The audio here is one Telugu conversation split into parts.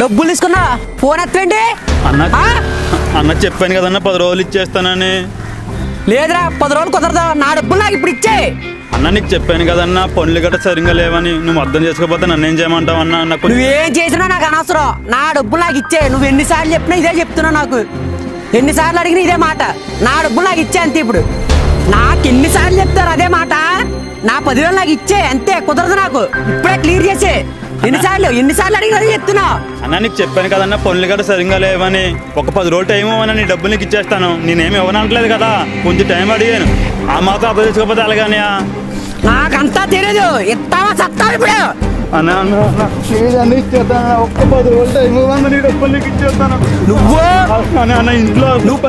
డబ్బులు తీసుకున్నా ఫోన్ ఎత్తండి అన్న అన్న చెప్పాను కదన్నా 10 రోజులు ఇచ్చేస్తానని. లేదురా 10 రోజులు కుదరదు, నా డబ్బులు నాకు ఇప్పుడు ఇచ్చే. అన్న నీకు చెప్పాను కదన్నా పనులు గట్రా సరిగ్గా లేవని. నువ్వు అర్థం చేసుకోకపోతే నన్ను ఏం చేయమంటావు అన్న? నాకు నువ్వేం చేసినా నాకు అనవసరం, నా డబ్బులు నాకు ఇచ్చే. నువ్వు ఎన్నిసార్లు చెప్పినా ఇదే చెప్తున్నావు, నాకు ఎన్నిసార్లు అడిగినా ఇదే మాట. నా డబ్బులు నాకు ఇచ్చే అంతే. ఇప్పుడు నాకు ఎన్నిసార్లు చెప్తారు అదే మాట. నా 10,000 నాకు ఇచ్చే అంతే, కుదరదు నాకు. ఇప్పుడే క్లియర్ చేసే. ఎన్నిసార్లు అడిగినా అదే చెప్తున్నావు. అన్న నీకు చెప్పాను కదన్నా పనులు గట్రా సరిగ్గా లేవని. ఒక 10 రోజులు టైం ఇవ్వమని నీ డబ్బులు నీకు ఇచ్చేస్తాను. నేనేమి ఇవ్వనట్లేదు కదా, కొంచెం టైం అడిగాను. ఆ మాత్రం అర్థం చేసుకోకపోతే అలాగానే. నాకంతా తెలియదు, ఇస్తావా సత్తావు ఇప్పుడు. అన్న ఒక్క 10 రోజులు టైం ఇవ్వమని నీ డబ్బులు నీకు ఇచ్చేస్తాను. నువ్వు ఇంట్లో నువ్వు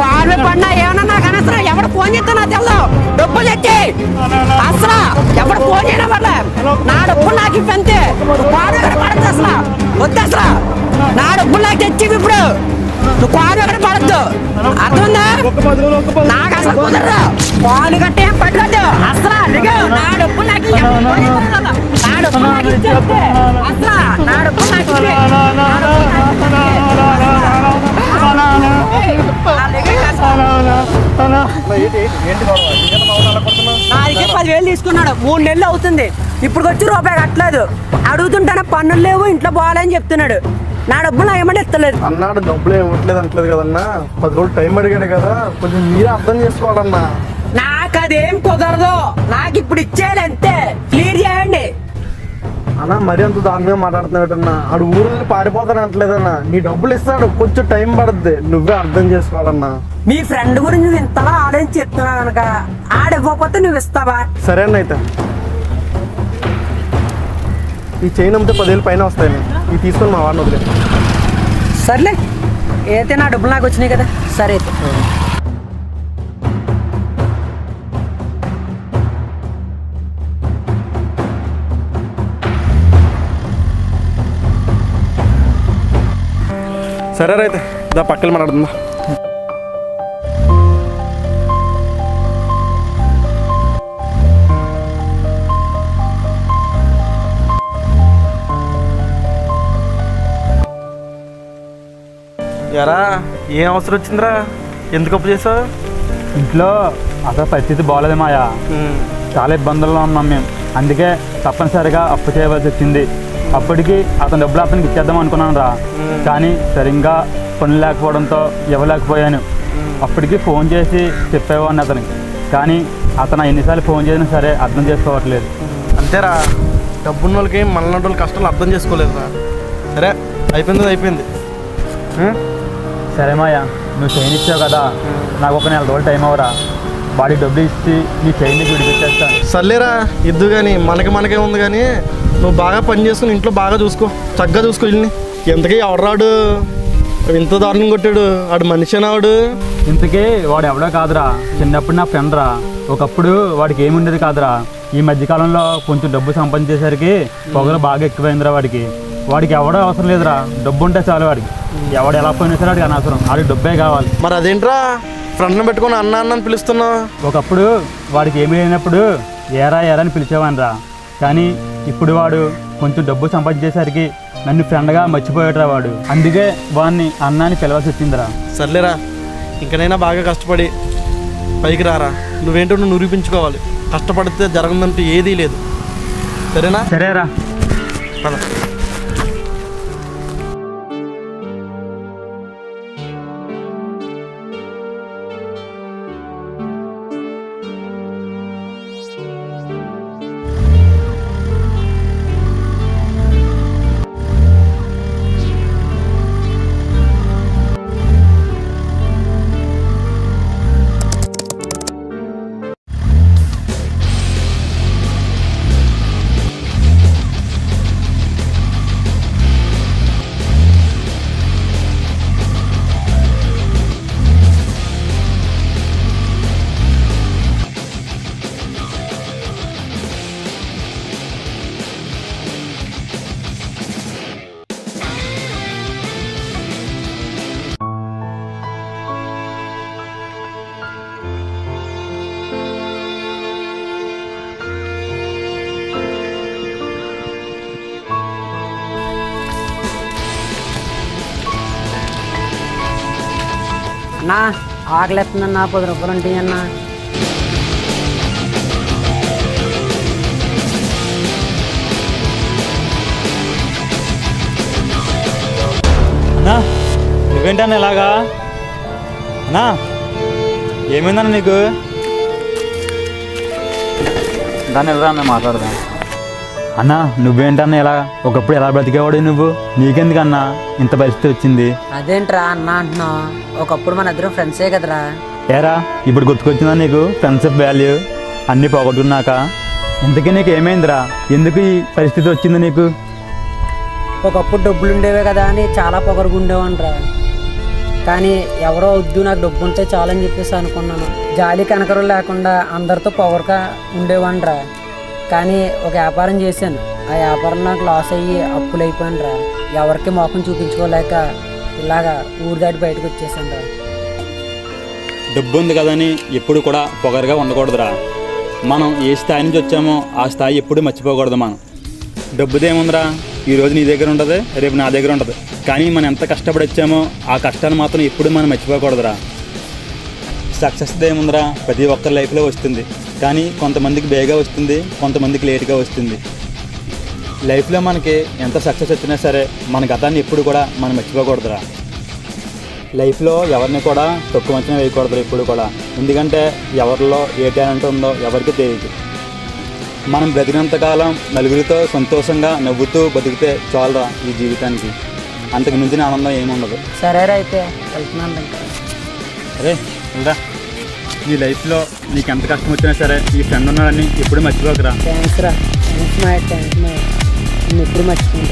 పాలు పడినా ఏమన్నా నాకు అనవసరం. ఎవడు ఫోన్ చేస్తా నాకు తెల్లో, డబ్బులు తెచ్చి అసలు ఎవడు ఫోన్ చేయడం వల్ల నా డబ్బులు నాకు ఇవ్వంతే. పాలు ఎక్కడ పడద్దు అసలు, వద్దు అసలు. నా డబ్బులు నాకు తెచ్చి ఇప్పుడు నువ్వు పాలు ఎక్కడ పడద్దు, అర్థముందా? నాకు అసలు కుదరదు, పాలు కట్టే ఏం పడద్దు అసలు. నా డబ్బులు నాకు నా డబ్బులు నాకు ఇచ్చేస్తే అసలు నా డబ్బులు నాకు నాదికే 10,000 తీసుకున్నాడు. 3 నెలలు అవుతుంది, ఇప్పుడు వచ్చి రూపాయి కట్టలేదు. అడుగుతుంటానే పన్నులు లేవు, ఇంట్లో పోవాలని చెప్తున్నాడు. నా డబ్బులు ఏమంటే ఇస్తలేదు. అన్నాడు డబ్బులు ఇవ్వట్లేదు అంటలేదు కదన్నా. 10 రోజులు టైం అడిగాడు కదా, కొంచెం మీరే అర్థం చేసుకోవాలన్నా. నాకు అదేం కుదరదు, నాకు ఇప్పుడు ఇచ్చేయాలి అంతే. క్లియర్ చేయండి అన్నా. మరీ అంత దారుణంగా మాట్లాడుతున్నాడన్నా. ఆడు ఊరు నుండి పారిపోతాను అంటలేదన్నా. నీ డబ్బులు ఇస్తాడు, కొంచెం టైం పడుద్ది, నువ్వే అర్థం చేసుకోవాలన్నా. మీ ఫ్రెండ్ గురించి నువ్వు ఇంతలా ఆలోచించి చెప్తున్నావు కనుక ఆడివ్వకపోతే నువ్వు ఇస్తావా? సరే అన్న, అయితే ఈ చైన్ అమ్మితే 10,000 పైన వస్తాయని ఇవి తీసుకొని మా వాడిని వదిలే. సర్లే, అయితే నా డబ్బులు నాకు వచ్చినాయి కదా. సరే అయితే సరే అయితే దా పక్కన మాట్లాడుతుందా. ఎరా ఏం అవసరం వచ్చిందిరా? ఎందుకు అప్పు చేసావు? ఇంట్లో అసలు పరిస్థితి బాగోలేదు మాయా. చాలా ఇబ్బందుల్లో ఉన్నాం మేము, అందుకే తప్పనిసరిగా అప్పు చేయవలసి వచ్చింది. అప్పటికి అతని డబ్బులు అతనికి ఇచ్చేద్దాం అనుకున్నాను రా, కానీ సరిగ్గా పనులు లేకపోవడంతో ఇవ్వలేకపోయాను. అప్పటికి ఫోన్ చేసి చెప్పేవాడిని అతనికి, కానీ అతను ఎన్నిసార్లు ఫోన్ చేసినా సరే అర్థం చేసుకోవట్లేదు. అంతేరా, డబ్బున్న వాళ్ళకి మనలాంటి వాళ్ళ కష్టాలు అర్థం చేసుకోలేదురా. సరే అయిపోయింది అయిపోయింది. సరే మాయా, నువ్వు చైన్ ఇచ్చావు కదా, నాకు ఒక 4 రోజులు టైం అవరా. వాడికి డబ్బులు ఇచ్చి నీ చైన్ నీకు విడిపించేస్తాను. సర్లేరా ఇద్దు కానీ మనకే ఉంది. కానీ నువ్వు బాగా పని చేసుకుని ఇంట్లో బాగా చూసుకో, చక్కగా చూసుకో ఇల్ని. ఎంతకీ ఎవరాడు ఇంత దారుణం కొట్టాడు? ఆడు మనిషినా వాడు? ఇంతకీ వాడు ఎవడో కాదురా, చిన్నప్పుడు నా ఫ్రెండ్ రా. ఒకప్పుడు వాడికి ఏమి ఉండేది కాదురా. ఈ మధ్యకాలంలో కొంచెం డబ్బు సంపాదించేసరికి పొగలు బాగా ఎక్కువైందిరా వాడికి. వాడికి ఎవడో అవసరం లేదురా, డబ్బు ఉంటే చాలు వాడికి. ఎవడు ఎలా పోయినా సరే వాడికి అనవసరం, వాడికి డబ్బే కావాలి. మరి అదేంట్రా ఫ్రెండ్ని పెట్టుకుని అన్న అని పిలుస్తున్నావు? ఒకప్పుడు వాడికి ఏమీ లేనప్పుడు ఏరా అని పిలిచేవాడిని రా. కానీ ఇప్పుడు వాడు కొంచెం డబ్బు సంపాదించేసరికి నన్ను ఫ్రెండ్గా మర్చిపోయాడురా వాడు. అందుకే వాడిని అన్నాని పిలవాల్సి వచ్చిందిరా. సర్లేరా, ఇంకనైనా బాగా కష్టపడి పైకి రారా. నువ్వేంటో నువ్వు నిరూపించుకోవాలి. కష్టపడితే జరగదంటూ ఏదీ లేదు. సరేనా? సరేరా. అన్నా ఆకలిస్తుందన్నా 10 రూపాయలు ఉంటాయి అన్నా. అన్నా నువ్వేంటన్నా ఇలాగా? అన్నా ఏమైందన్నా నీకు? దాన్ని ఎలా అన్న మాట్లాడదాం. అన్నా నువ్వేంటన్నా ఇలా? ఒకప్పుడు ఎలా బ్రతికేవాడు నువ్వు? నీకెందుకన్నా ఇంత పరిస్థితి వచ్చింది? అదేంట్రా అన్న అంటున్నావు? ఒకప్పుడు మన ఇద్దరం ఫ్రెండ్సే కదరా. ఏరా ఇప్పుడు గుర్తుకొచ్చిందా నీకు ఫ్రెండ్షిప్ వాల్యూ? అన్నీ పోగొట్టుకున్నాక. ఇంతకీ నీకు ఏమైందిరా? ఎందుకు ఈ పరిస్థితి వచ్చింది నీకు? ఒకప్పుడు డబ్బులు ఉండేవే కదా అని చాలా పొగరుగా ఉండేవాడిరా. కానీ ఎవరో వద్దు నాకు డబ్బు ఉంటే చాలని చెప్పేసి అనుకున్నాను. జాలి కనకరం లేకుండా అందరితో పొగరుగా ఉండేవాడిరా. కానీ ఒక వ్యాపారం చేశాను. ఆ వ్యాపారం నాకు లాస్ అయ్యి అప్పులు అయిపోయానురా. ఎవరికి మొఖం చూపించుకోలేక ఇలాగా ఊరు దాటి బయటకు వచ్చేసాను రా. డబ్బు ఉంది కదని ఎప్పుడు కూడా పొగరుగా ఉండకూడదురా. మనం ఏ స్థాయి నుంచి వచ్చామో ఆ స్థాయి ఎప్పుడు మర్చిపోకూడదు. మనం డబ్బుదేముందిరా, ఈరోజు నీ దగ్గర ఉంటుంది, రేపు నా దగ్గర ఉంటుంది. కానీ మనం ఎంత కష్టపడి వచ్చామో ఆ కష్టాన్ని మాత్రం ఎప్పుడు మనం మర్చిపోకూడదురా. సక్సెస్ ఏముందిరా, ప్రతి ఒక్కరి లైఫ్లో వస్తుంది. కానీ కొంతమందికి బేగా వస్తుంది, కొంతమందికి లేట్గా వస్తుంది. లైఫ్లో మనకి ఎంత సక్సెస్ వచ్చినా సరే మన గతాన్ని ఎప్పుడు కూడా మనం మర్చిపోకూడదురా. లైఫ్లో ఎవరిని కూడా తక్కువ అంచనా వేయకూడదు ఎప్పుడు కూడా. ఎందుకంటే ఎవరిలో ఏ టాలెంట్ ఉందో ఎవరికి తెలియదు. మనం బ్రతికినంతకాలం నలుగురితో సంతోషంగా నవ్వుతూ బతికితే చాలురా ఈ జీవితానికి. అంతకు మించిన ఆనందం ఏముండదు. సరేరా అయితే వెళ్తున్నాను ఇంకా. అరే వెళ్దా. నీ లైఫ్లో నీకు ఎంత కష్టం వచ్చినా సరే ఈ ఫ్రెండ్ ఉన్నాడని ఎప్పుడు మర్చిపోకరా. థ్యాంక్స్ రా. థ్యాంక్స్ మా నేను ఎప్పుడు మర్చిపోయింది.